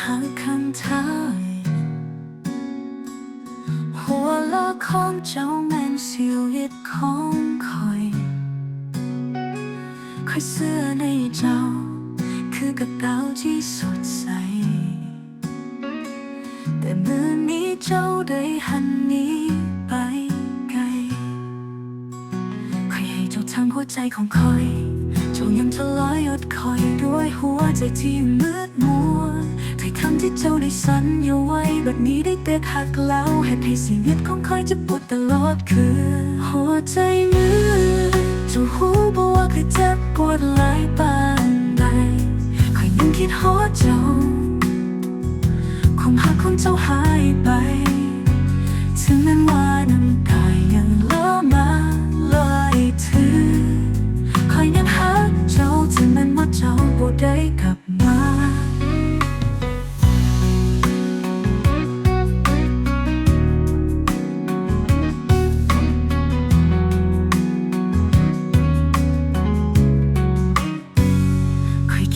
หักคำท้ายหัวละของเจ้าแม่นชีวิตของคอยเสื้อในเจ้าคือกระเป๋าที่สดใสแต่มือนี้เจ้าได้หันหนีไปไกลคอยให้เจ้าทำหัวใจของคอยเจ้ายังจะลอยอดคอยด้วยหัวใจที่มืดมัวถ้อยคำที่เจ้าได้สัญญาไว้แบบนี้ได้เตือนหักแล้วเหตุให้ชีวิตของคอยจะปวดตลอดคือหัวใจมืดเจ้าหูบอกว่าเคยเจ็บปวดหลายปานใดคอยยังคิดหอเจ้าความหักของเจ้าหายไปถึงแม้ว่าน้ำตายังไหลมาเลยถือคอยยังหักเจ้าถึงแม้ว่าเจ้าบ่ได้กลับมา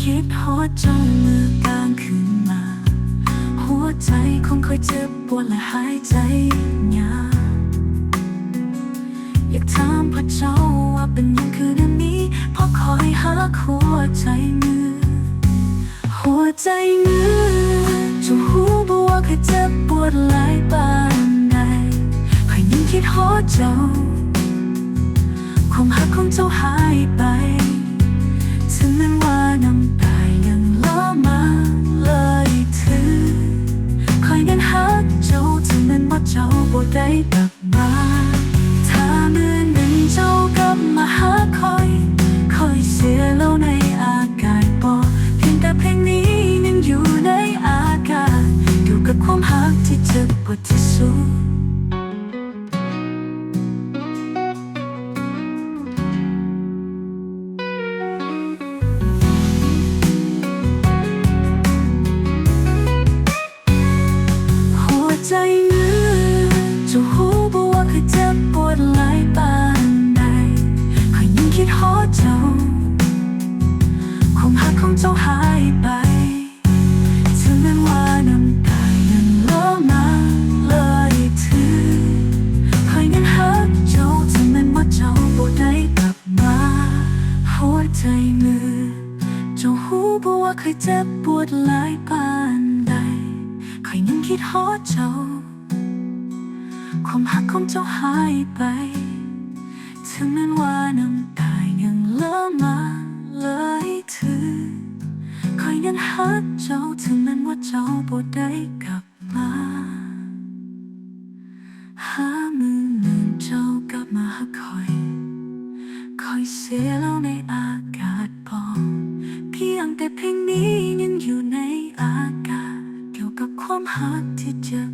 คิดฮอดเจ้ามือกลางคืนมาหัวใจคงเคยเจ็บปวดและหายใจยากอยากถามพระเจ้าว่าเป็นยังคืนนี้เพราะคอยหาหัวใจมือหัวใจมือเจ้าหูบอกว่าเคยเจ็บปวดหลายปานใดคอยยังคิดฮอดเจ้าความหักของเจ้าหายไปถึงแม้ว่าน้ำตายังไหลมาเลยถือคอยยังหักเจ้าถึงแม้ว่าเจ้าบ่ได้กลับมาถ้ามื้อหนึ่งเจ้ากลับมาหาคอยเสียแล้วในอากาศบ่เพียงแต่เพลงนี้ยังอยู่ในอากาศอยู่กับความหักที่เจ็บปวดที่สุดใจมือเจ้าหูบอกว่าเคยเจ็บปวดหลายปานใดคอยยังคิดฮอดเจ้าความหักของเจ้าหายไปถึงแม้ว่าน้ำตายังไหลมาเลยถือคอยยังหักเจ้าถึงแม้ว่าเจ้าบ่ได้กลับมาหัวใจมือเจ้าหูบอกว่าเคยเจ็บปวดหลายปานใดคอยยังคิดฮอดเจ้าความหักของเจ้าหายไปถึงแม้ว่าน้ำตายังไหลมาเลยถือคอยยังหักเจ้าถึงแม้ว่าเจ้าบ่ได้กลับมาหามือหนึ่งเจ้ากลับมาหาคอยเสียแล้วในอากาศบอกเพียงแต่เพลงนี้ยังอยู่ในอากาศเกี่ยวกับความหักที่เจอ